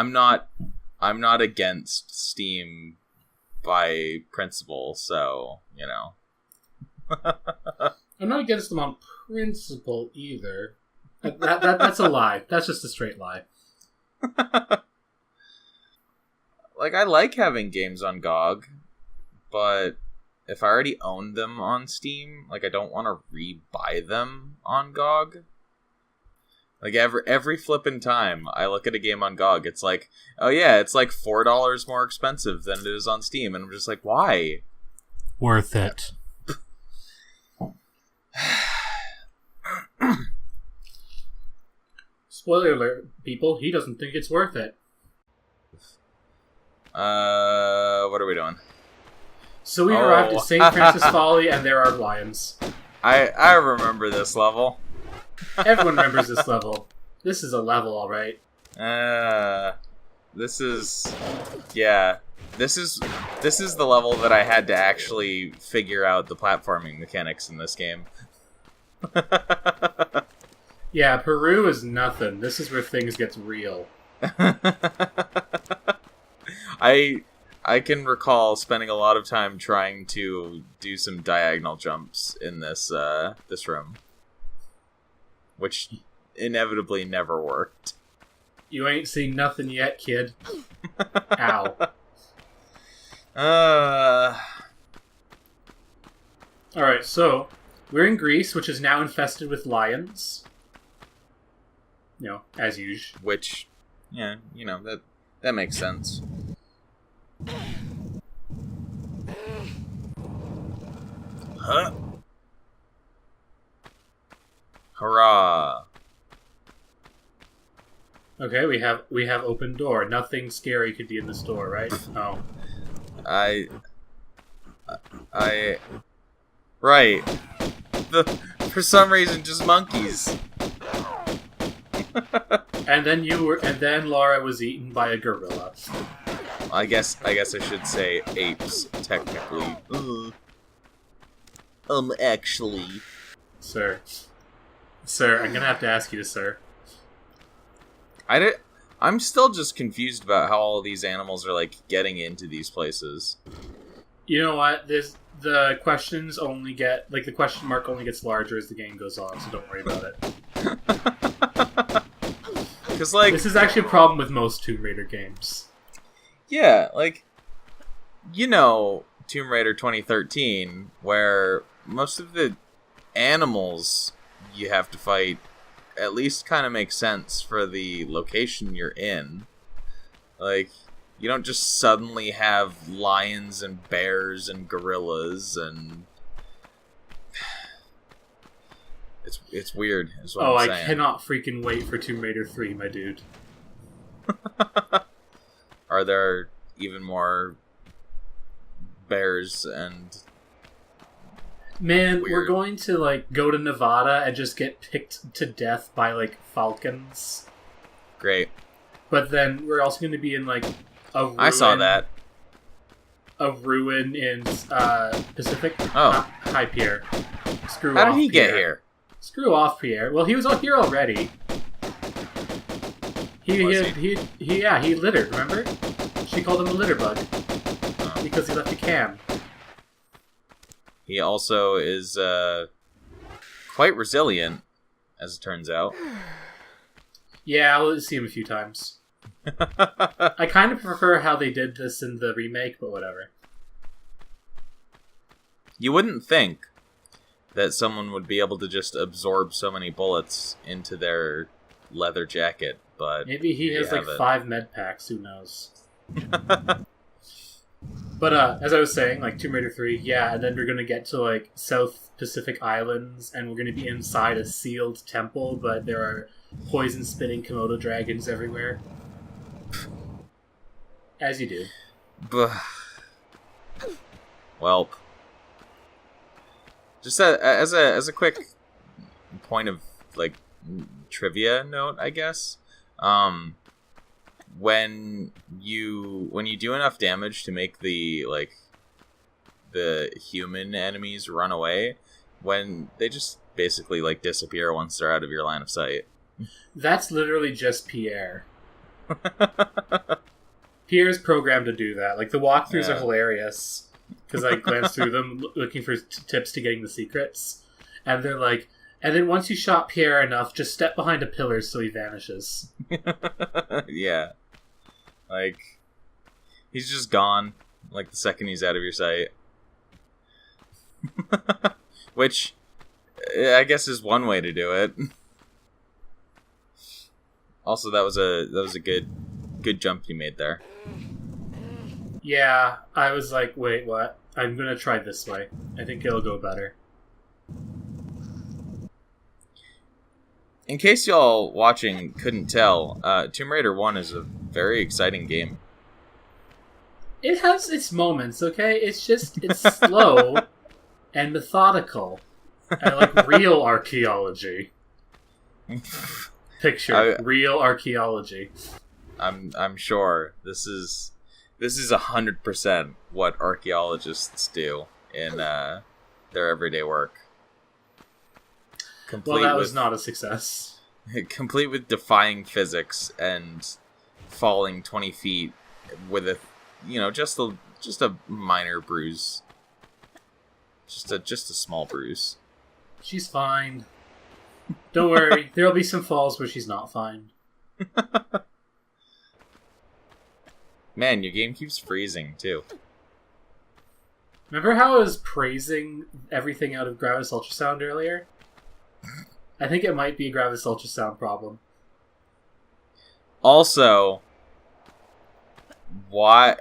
I'm not against Steam by principle, so, you know. I'm not against them on principle either. That's a lie. That's just a straight lie. Like, I like having games on GOG, but if I already own them on Steam, like, I don't want to re-buy them on GOG. Like, every flippin' time I look at a game on GOG, it's like, oh yeah, it's like $4 more expensive than it is on Steam, and I'm just like, why? Worth it. Spoiler alert, people, he doesn't think it's worth it. What are we doing? So we arrived at St. Francis Folly, and there are lions. I remember this level. Everyone remembers this level. This is a level, alright. This is the level that I had to actually figure out the platforming mechanics in this game. Yeah, Peru is nothing. This is where things get real. I can recall spending a lot of time trying to do some diagonal jumps in this room, which inevitably never worked. You ain't seen nothing yet, kid. Ow. Alright, so we're in Greece, which is now infested with lions. You know, as usual. Which, yeah, you know, that makes sense. Huh? Hurrah! Okay, we have open door. Nothing scary could be in this door, right? Oh. Right. For some reason, just monkeys. And then Laura was eaten by a gorilla. I guess I should say apes, technically. Actually. Sir, I'm gonna have to ask you to sir. I'm still just confused about how all these animals are, like, getting into these places. You know what? The questions only get... Like, the question mark only gets larger as the game goes on, so don't worry about it. Because, like... This is actually a problem with most Tomb Raider games. Yeah, like... You know, Tomb Raider 2013, where most of the animals you have to fight at least kind of make sense for the location you're in. Like, you don't just suddenly have lions and bears and gorillas and... It's weird, is what I'm saying. I cannot freaking wait for Tomb Raider 3, my dude. Are there even more bears and... Man, weird? We're going to, like, go to Nevada and just get picked to death by, like, falcons. Great. But then we're also going to be in, like, a ruin. I saw that. A ruin in Pacific. Oh. Hi, Pierre. Screw How off, did he Pierre. get here? Screw off, Pierre. Well, he was here already. He littered, remember? She called him a litter bug. Oh. Because he left a can. He also is quite resilient, as it turns out. Yeah, I'll see him a few times. I kind of prefer how they did this in the remake, but whatever. You wouldn't think that someone would be able to just absorb so many bullets into their leather jacket, but maybe he has like 5 med packs, who knows. But as I was saying, like Tomb Raider 3, yeah, and then we're gonna get to like South Pacific Islands, and we're gonna be inside a sealed temple, but there are poison spitting Komodo dragons everywhere. As you do. Welp. Just as a quick point of like trivia note, I guess. When you do enough damage to make the human enemies run away, when they just basically like disappear once they're out of your line of sight. That's literally just Pierre. Pierre's programmed to do that. Like, the walkthroughs Yeah. are hilarious, because I glance through them looking for tips to getting the secrets. And they're like, and then once you shot Pierre enough, just step behind a pillar so he vanishes. Yeah. Like, he's just gone, like, the second he's out of your sight. Which, I guess, is one way to do it. Also, that was a good jump you made there. Yeah, I was like, wait, what? I'm gonna try this way. I think it'll go better. In case y'all watching couldn't tell, Tomb Raider 1 is a very exciting game. It has its moments, okay? It's slow and methodical. And like real archaeology. Picture real archaeology. I'm sure this is 100% what archaeologists do in their everyday work. Well, that was not a success. Complete with defying physics and falling 20 feet with a, just a minor bruise. Just a small bruise. She's fine. Don't worry, there'll be some falls where she's not fine. Man, your game keeps freezing, too. Remember how I was praising everything out of Gravis Ultrasound earlier? I think it might be a Gravis Ultrasound problem. Also, why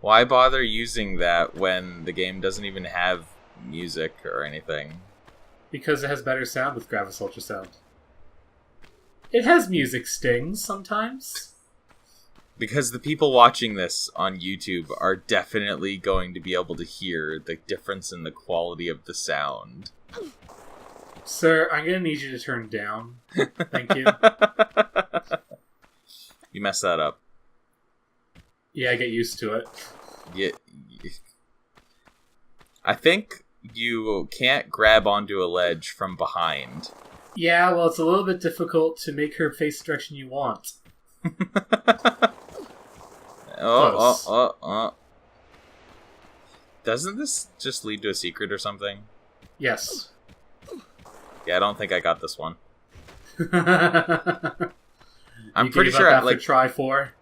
bother using that when the game doesn't even have music or anything? Because it has better sound with Gravis Ultrasound. It has music stings sometimes. Because the people watching this on YouTube are definitely going to be able to hear the difference in the quality of the sound. Sir, I'm going to need you to turn down. Thank you. You messed that up. Yeah, get used to it. Yeah. I think you can't grab onto a ledge from behind. Yeah, well, it's a little bit difficult to make her face the direction you want. Oh. Doesn't this just lead to a secret or something? Yes. Yeah, I don't think I got this one. I'm pretty sure after try 4.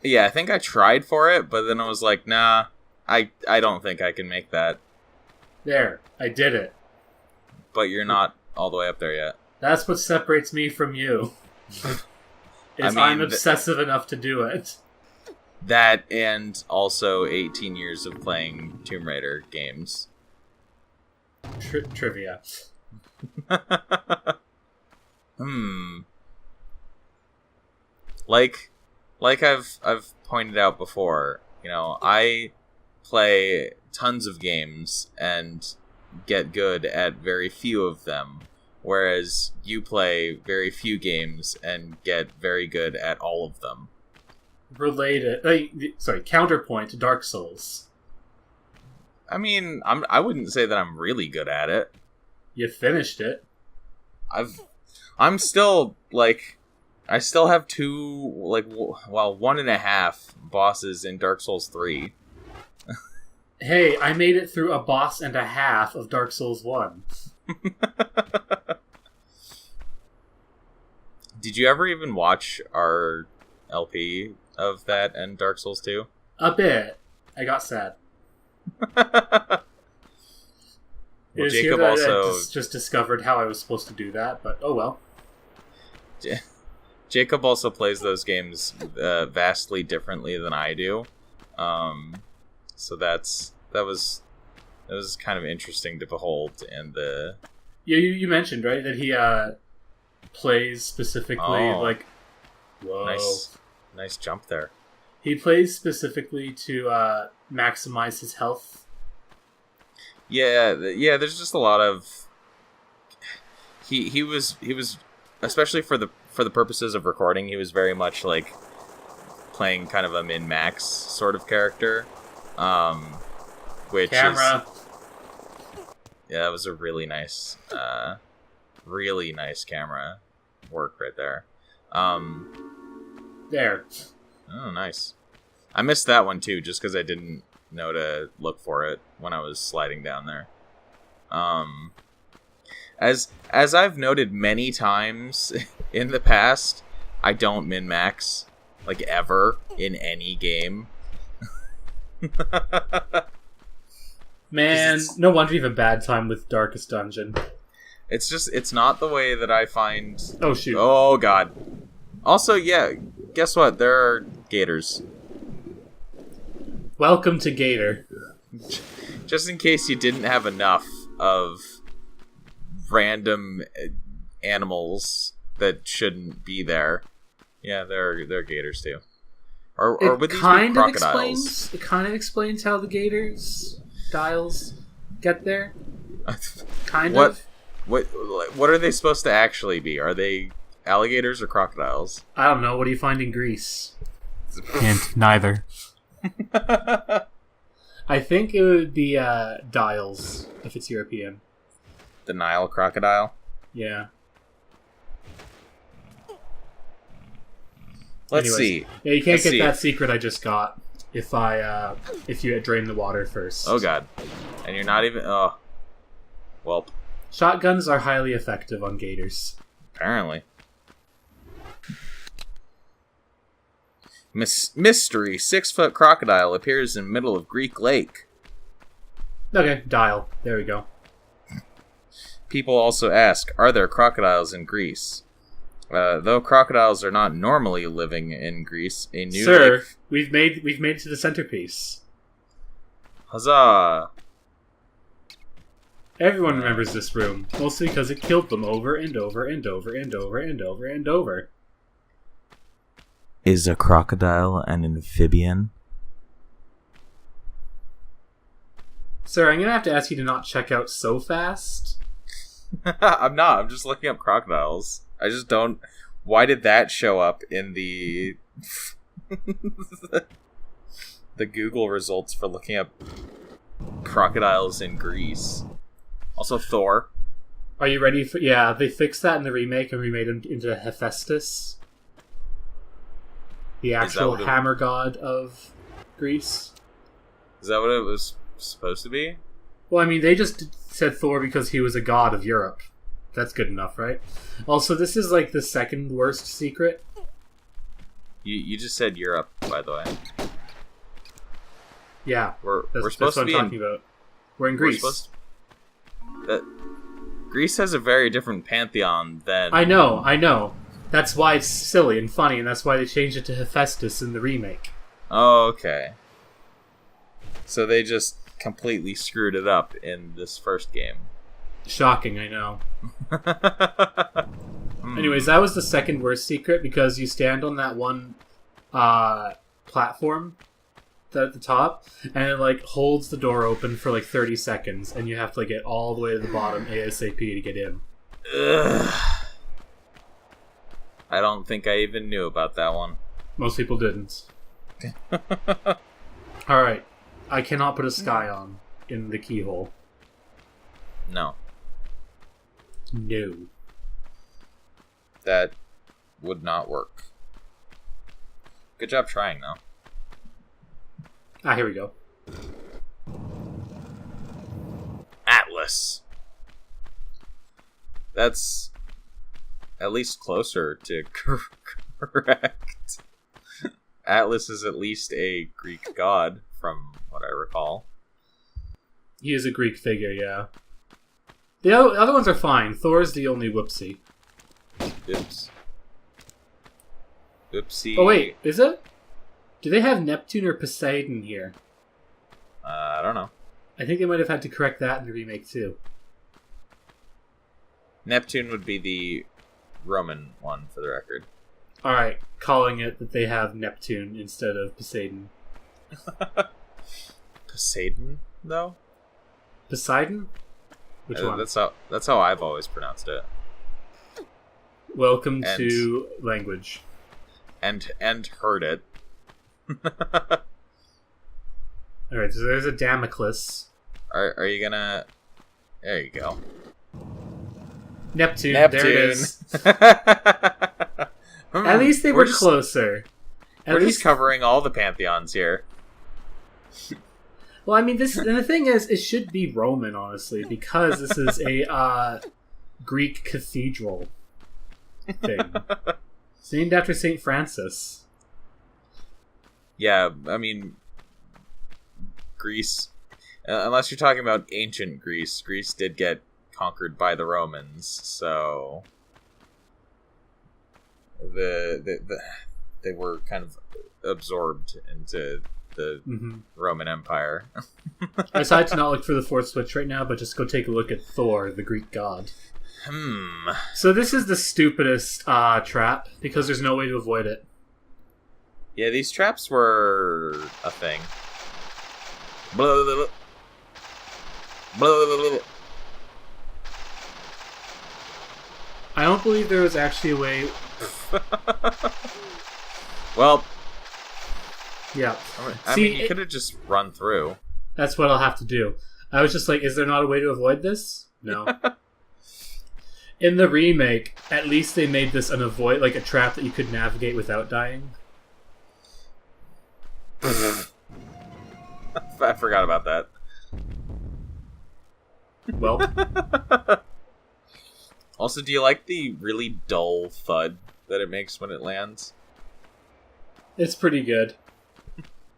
Yeah, I think I tried for it, but then I was like, nah, I don't think I can make that. There, I did it. But you're not all the way up there yet. That's what separates me from you. I'm obsessive enough to do it. That and also 18 years of playing Tomb Raider games. Trivia. Like I've pointed out before, I play tons of games and get good at very few of them, whereas you play very few games and get very good at all of them. Counterpoint to Dark Souls. I mean, I wouldn't say that I'm really good at it. You finished it. I'm still, I still have 1.5 bosses in Dark Souls 3. Hey, I made it through a boss and a half of Dark Souls 1. Did you ever even watch our LP of that and Dark Souls 2? A bit. I got sad. Well, Jacob also I just discovered how I was supposed to do that, but oh well. Jacob also plays those games vastly differently than I do, so that was kind of interesting to behold. And the you mentioned, right, that he plays specifically whoa, nice jump there. He plays specifically to maximize his health. Yeah. There's just a lot of he was especially for the purposes of recording. He was very much like playing kind of a min-max sort of character, which camera. That was a really nice camera work right there. There. Oh, nice. I missed that one too, just because I didn't know to look for it when I was sliding down there. As I've noted many times in the past, I don't min-max, like, ever in any game. Man, no wonder you have a bad time with Darkest Dungeon. It's not the way that I find... Oh, shoot. Oh, God. Also, yeah, guess what? There are gators. Welcome to Gator. Just in case you didn't have enough of random animals that shouldn't be there. Yeah, there are gators too. Or would these be crocodiles? It kind of explains how the gators dials get there. Kind of. What are they supposed to actually be? Are they alligators or crocodiles? I don't know. What do you find in Greece? Hint, neither. I think it would be dials if it's European. The Nile crocodile? Yeah. Let's see. Yeah, you can't get that secret I just got if you had drained the water first. Oh, God. And you're not even... Oh. Welp. Shotguns are highly effective on gators. Apparently. Mystery 6-foot crocodile appears in middle of Greek lake. Okay, dial. There we go. People also ask, are there crocodiles in Greece? Though crocodiles are not normally living in Greece, a new lake... we've made it to the centerpiece. Huzzah! Everyone remembers this room, mostly because it killed them over and over and over and over and over and over. Is a crocodile an amphibian? Sir, I'm gonna have to ask you to not check out so fast. I'm not. I'm just looking up crocodiles. I just don't... Why did that show up in the... the Google results for looking up crocodiles in Greece? Also Thor. Are you ready for... Yeah, they fixed that in the remake and remade him into Hephaestus. The actual hammer god of Greece. Is that what it was supposed to be? Well, I mean, they just said Thor because he was a god of Europe. That's good enough, right? Also, this is like the second worst secret. You just said Europe, by the way. Yeah, we're supposed that's to what be I'm talking about. We're in Greece. Greece has a very different pantheon than... I know. That's why it's silly and funny, and that's why they changed it to Hephaestus in the remake. Oh, okay. So they just completely screwed it up in this first game. Shocking, I know. Anyways, that was the second worst secret, because you stand on that one platform at the top, and it like holds the door open for like 30 seconds, and you have to like get all the way to the bottom ASAP to get in. Ugh. I don't think I even knew about that one. Most people didn't. Alright. I cannot put a sky on in the keyhole. No. No. That would not work. Good job trying, though. Here we go. Atlas. That's at least closer to correct. Atlas is at least a Greek god, from what I recall. He is a Greek figure, yeah. The other ones are fine. Thor's the only whoopsie. Oops. Oopsie. Oh wait, is it? Do they have Neptune or Poseidon here? I don't know. I think they might have had to correct that in the remake too. Neptune would be the Roman one, for the record. Alright, calling it that they have Neptune instead of Poseidon. Poseidon, though? Poseidon? Which one? That's how I've always pronounced it. Welcome to language. And heard it. Alright, so there's a Damocles. Are you gonna... There you go. Neptune. There it is. At least they were closer. He's covering all the pantheons here. Well, I mean, and the thing is, it should be Roman, honestly, because this is a Greek cathedral thing. It's named after St. Francis. Yeah, I mean, Greece, unless you're talking about ancient Greece, Greece did get conquered by the Romans, so they were kind of absorbed into the Roman Empire. I decided to not look for the fourth switch right now, but just go take a look at Thor, the Greek god. So this is the stupidest trap, because there's no way to avoid it. Yeah, these traps were a thing. Blah, blah, blah. Blah, blah, blah. I don't believe there was actually a way... Well... Yeah. I mean, you could have just run through. That's what I'll have to do. I was just like, is there not a way to avoid this? No. In the remake, at least they made this a trap that you could navigate without dying. I forgot about that. Well. Also, do you like the really dull thud that it makes when it lands? It's pretty good.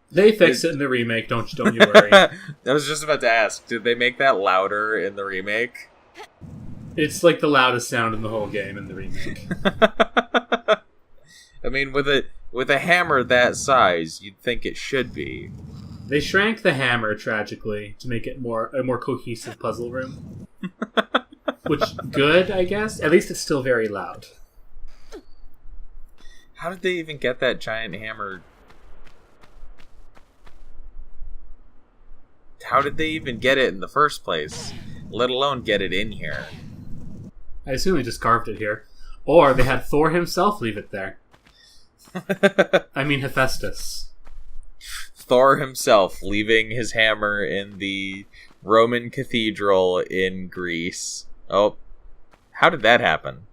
They fixed it in the remake, don't you worry. I was just about to ask, did they make that louder in the remake? It's like the loudest sound in the whole game in the remake. I mean, with a hammer that size, you'd think it should be. They shrank the hammer, tragically, to make it a more cohesive puzzle room. Which, good, I guess. At least it's still very loud. How did they even get that giant hammer? How did they even get it in the first place? Let alone get it in here. I assume they just carved it here. Or they had Thor himself leave it there. I mean, Hephaestus. Thor himself leaving his hammer in the Roman cathedral in Greece. Oh, how did that happen?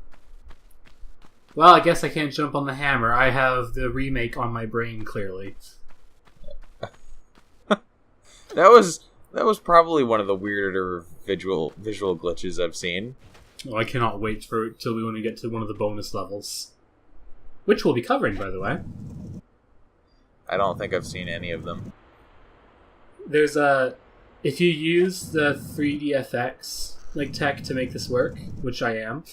Well, I guess I can't jump on the hammer. I have the remake on my brain, clearly. That was probably one of the weirder visual glitches I've seen. Oh, I cannot wait till when we get to one of the bonus levels. Which we'll be covering, by the way. I don't think I've seen any of them. There's if you use the 3DFX tech to make this work, which I am,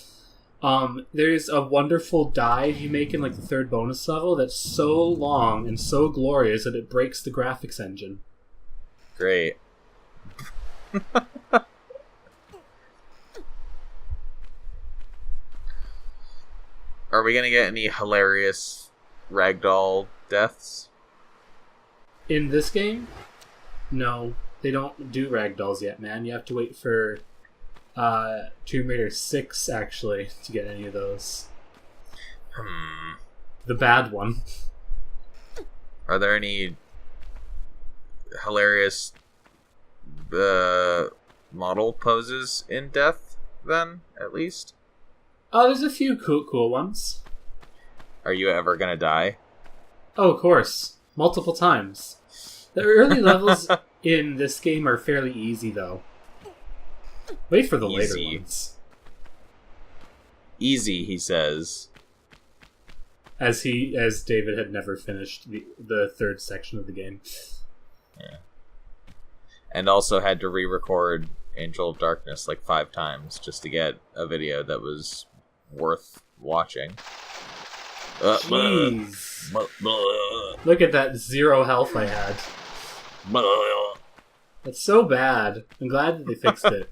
there's a wonderful dive you make in the third bonus level that's so long and so glorious that it breaks the graphics engine. Great. Are we gonna get any hilarious ragdoll deaths? In this game? No. They don't do ragdolls yet, man. You have to wait for Tomb Raider 6, actually, to get any of those. The bad one. Are there any hilarious model poses in Death, then, at least? Oh, there's a few cool ones. Are you ever gonna die? Oh, of course. Multiple times. The early levels in this game are fairly easy, though. Wait for the later ones. Easy, he says. As David had never finished the third section of the game. Yeah. And also had to re-record Angel of Darkness 5 times just to get a video that was worth watching. Jeez. Look at that 0 health I had. That's so bad. I'm glad that they fixed it.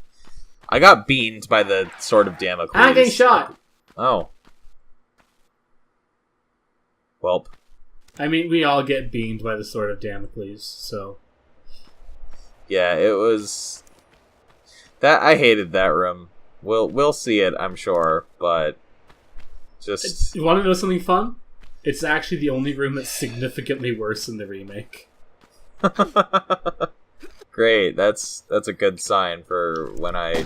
I got beamed by the Sword of Damocles. I'm getting shot! Oh. Welp. I mean, we all get beamed by the Sword of Damocles, so... Yeah, it was... I hated that room. We'll see it, I'm sure, but... Just... You want to know something fun? It's actually the only room that's significantly worse in the remake. Great, that's a good sign for when I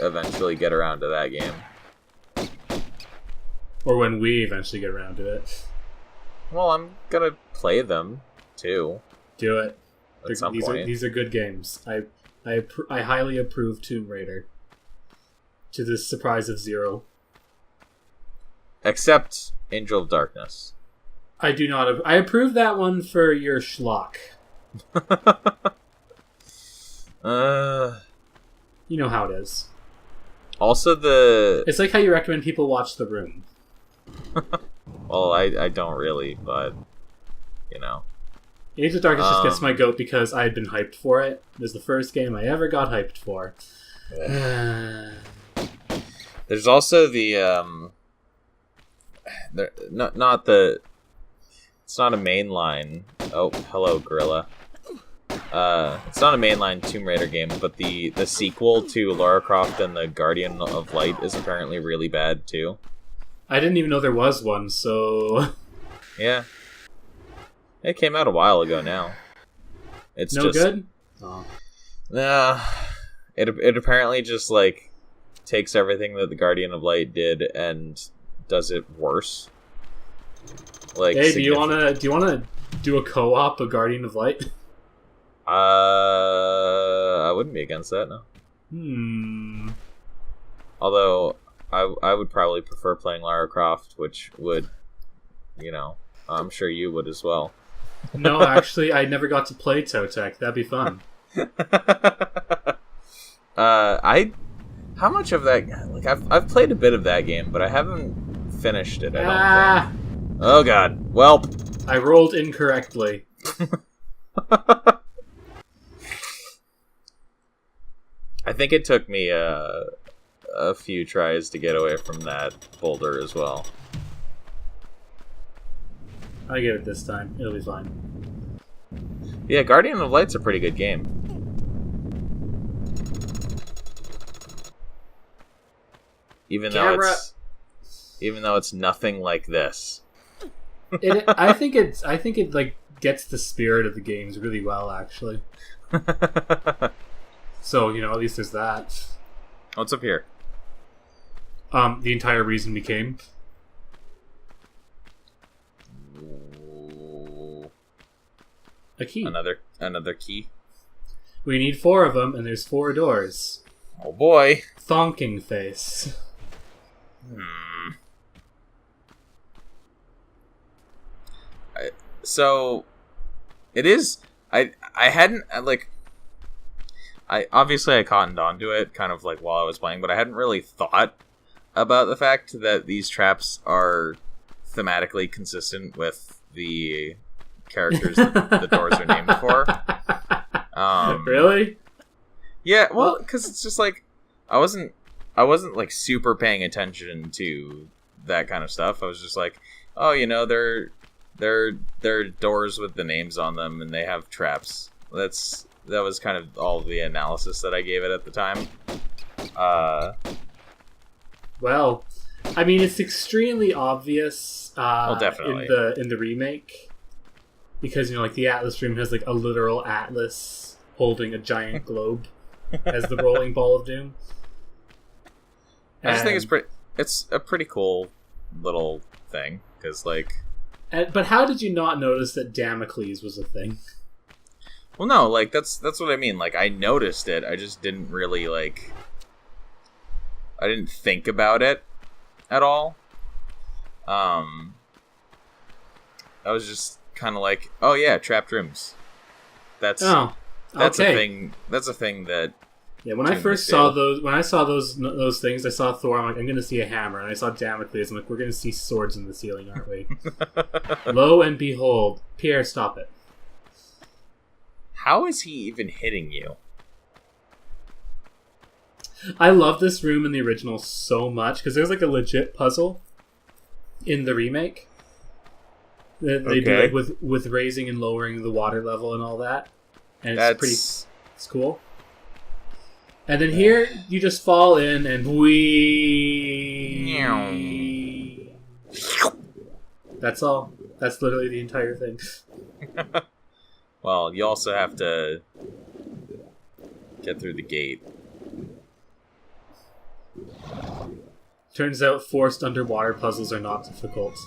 eventually get around to that game. Or when we eventually get around to it. Well, I'm gonna play them too Do it. at some point. These are good games. I highly approve Tomb Raider. To the surprise of zero. Except Angel of Darkness. I do not. I approve that one for your schlock. You know how it is. Also, It's like how you recommend people watch The Room. well, I don't really, but you know. Age of Darkness just gets my goat because I had been hyped for it. It was the first game I ever got hyped for. There's also the not the. It's not a mainline. Oh, hello, Gorilla. It's not a mainline Tomb Raider game, but the sequel to Lara Croft and the Guardian of Light is apparently really bad too. I didn't even know there was one, so... Yeah. It came out a while ago now. It's no just... good? Oh. Nah. It apparently just, like, takes everything that the Guardian of Light did and does it worse. Like, hey, do you wanna do a co-op of Guardian of Light? I wouldn't be against that, no. Although, I would probably prefer playing Lara Croft, which would, you know, I'm sure you would as well. No, actually, I never got to play Totec. That'd be fun. How much of that, like, I've played a bit of that game, but I haven't finished it, I don't think. Oh god, well. I rolled incorrectly. I think it took me a few tries to get away from that boulder as well. I get it this time. It'll be fine. Yeah, Guardian of Light's a pretty good game. Even though it's nothing like this. I think it like gets the spirit of the games really well, actually. So, you know, at least there's that. What's up here? The entire reason we came. A key. Another key. We need 4 of them, and there's 4 doors. Oh boy. Thonking face. So, it is. I hadn't like. I cottoned onto it kind of like while I was playing, but I hadn't really thought about the fact that these traps are thematically consistent with the characters that the doors are named for. Really? Yeah, well, because it's just like I wasn't like super paying attention to that kind of stuff. I was just like, oh, you know, they're doors with the names on them, and they have traps. That was kind of all the analysis that I gave it at the time. Well, I mean, it's extremely obvious. Well, definitely in the remake, because, you know, like the Atlas room has like a literal atlas holding a giant globe as the rolling ball of doom. I just think it's a pretty cool little thing because, like. But how did you not notice that Damocles was a thing? Well, no, like that's what I mean. Like, I noticed it. I just didn't really like. I didn't think about it at all. I was just kind of like, oh yeah, trapped rooms. That's a thing. That's a thing that. Yeah, when I first saw those things, I saw Thor. I'm like, I'm going to see a hammer, and I saw Damocles. I'm like, we're going to see swords in the ceiling, aren't we? Lo and behold, Pierre, stop it. How is he even hitting you? I love this room in the original so much because there's like a legit puzzle in the remake that they do like, with raising and lowering the water level and all that, and it's cool. And then here you just fall in and that's all. That's literally the entire thing. Well, you also have to get through the gate. Turns out forced underwater puzzles are not difficult.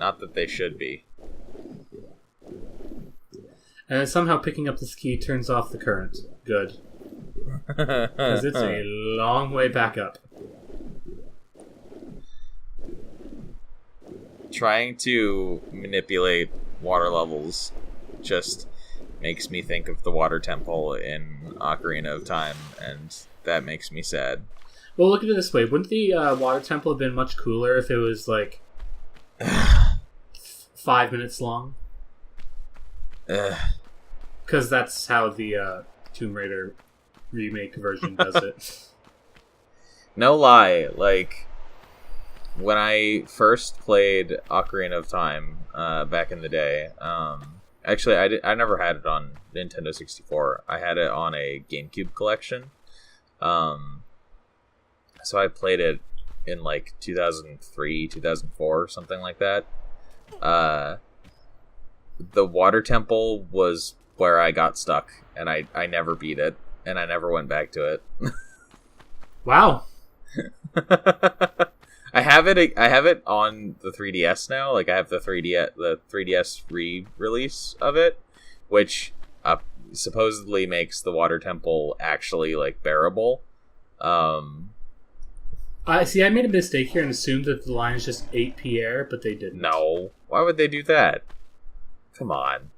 Not that they should be. And then somehow picking up this key turns off the current. Good. Because it's a long way back up. Trying to manipulate water levels just makes me think of the water temple in Ocarina of Time, and that makes me sad. Well, look at it this way. Wouldn't the water temple have been much cooler if it was, like, 5 minutes long? Because that's how the Tomb Raider remake version does it. No lie, like, when I first played Ocarina of Time back in the day, actually, I never had it on Nintendo 64. I had it on a GameCube collection. So I played it in, like, 2003, 2004, something like that. The water temple was where I got stuck, and I never beat it, and I never went back to it. Wow. I have it on the 3DS now. Like, I have the 3DS re-release of it, which supposedly makes the water temple actually, like, bearable. I made a mistake here and assumed that the lions just ate Pierre, but they didn't. No. Why would they do that? Come on.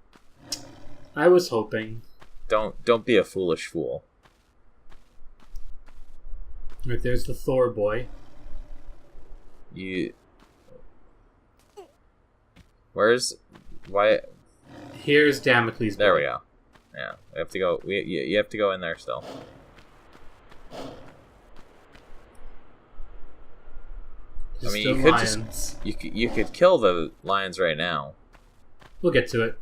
I was hoping. Don't be a foolish fool. Right, there's the Thor boy. Why? Here's Damocles' boy. There we go. Yeah, we have to go. You have to go in there still. There's I mean, still you could lions. you could kill the lions right now. We'll get to it.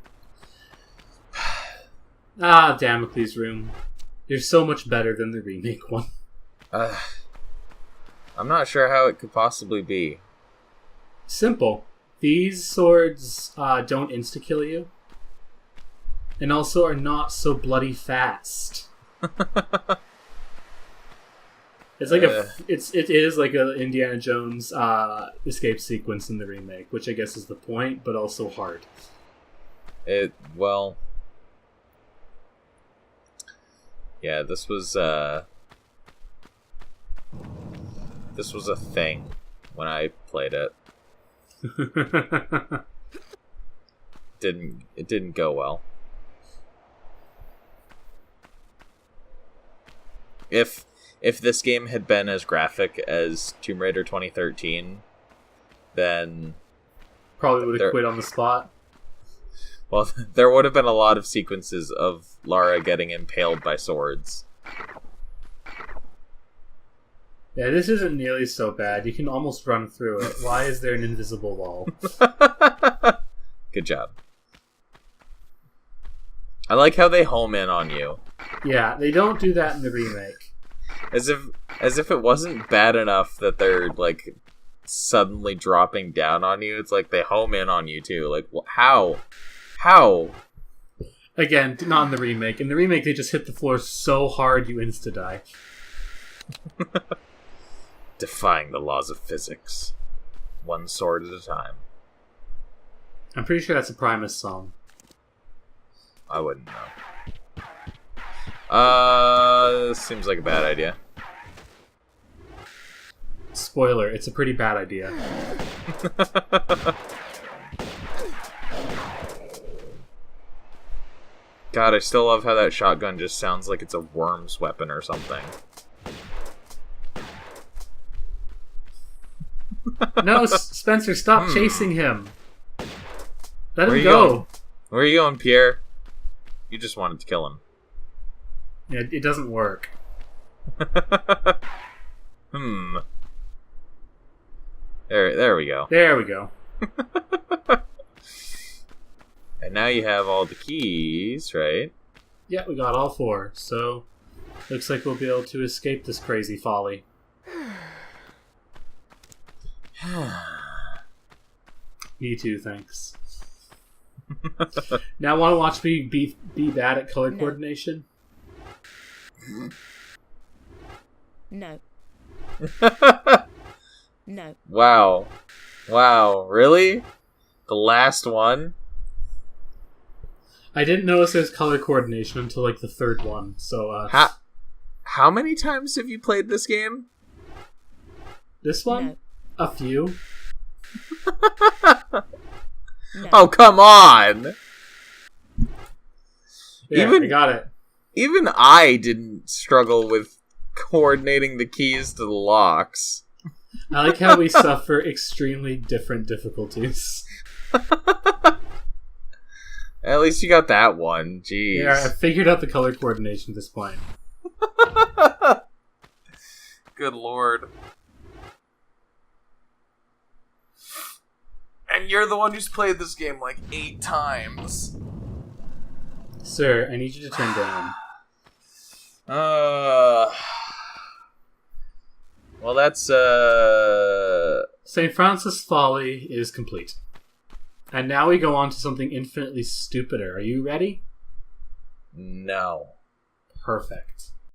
Ah, Damocles' room. You're so much better than the remake one. I'm not sure how it could possibly be. Simple. These swords don't insta-kill you. And also are not so bloody fast. It's like it is like a Indiana Jones escape sequence in the remake, which I guess is the point, but also hard. Yeah, this was a thing when I played it. It didn't go well. If this game had been as graphic as Tomb Raider 2013, then probably would have quit on the spot. Well, there would have been a lot of sequences of Lara getting impaled by swords. Yeah, this isn't nearly so bad. You can almost run through it. Why is there an invisible wall? Good job. I like how they home in on you. Yeah, they don't do that in the remake. As if it wasn't bad enough that they're, like, suddenly dropping down on you. It's like they home in on you too. Like, how? Again, not in the remake. In the remake, they just hit the floor so hard you insta-die. Defying the laws of physics. One sword at a time. I'm pretty sure that's a Primus song. I wouldn't know. This seems like a bad idea. Spoiler, it's a pretty bad idea. God, I still love how that shotgun just sounds like it's a worm's weapon or something. No, Spencer, stop chasing him. Let him you go. Going? Where are you going, Pierre? You just wanted to kill him. Yeah, it doesn't work. There we go. There we go. And now you have all the keys, right? Yeah, we got all 4, so looks like we'll be able to escape this crazy folly. Me too, thanks. Now want to watch me be bad at color coordination? No. No. Wow, really? The last one? I didn't notice there's color coordination until like the third one. So How many times have you played this game? this one, No. a few. No. Oh, come on! Yeah, I got it. Even I didn't struggle with coordinating the keys to the locks. I like how we suffer extremely different difficulties. At least you got that one. Jeez. Yeah, I figured out the color coordination at this point. Good lord. And you're the one who's played this game like 8 times. Sir, I need you to turn down. Well, that's, St. Francis Folly is complete. And now we go on to something infinitely stupider. Are you ready? No. Perfect.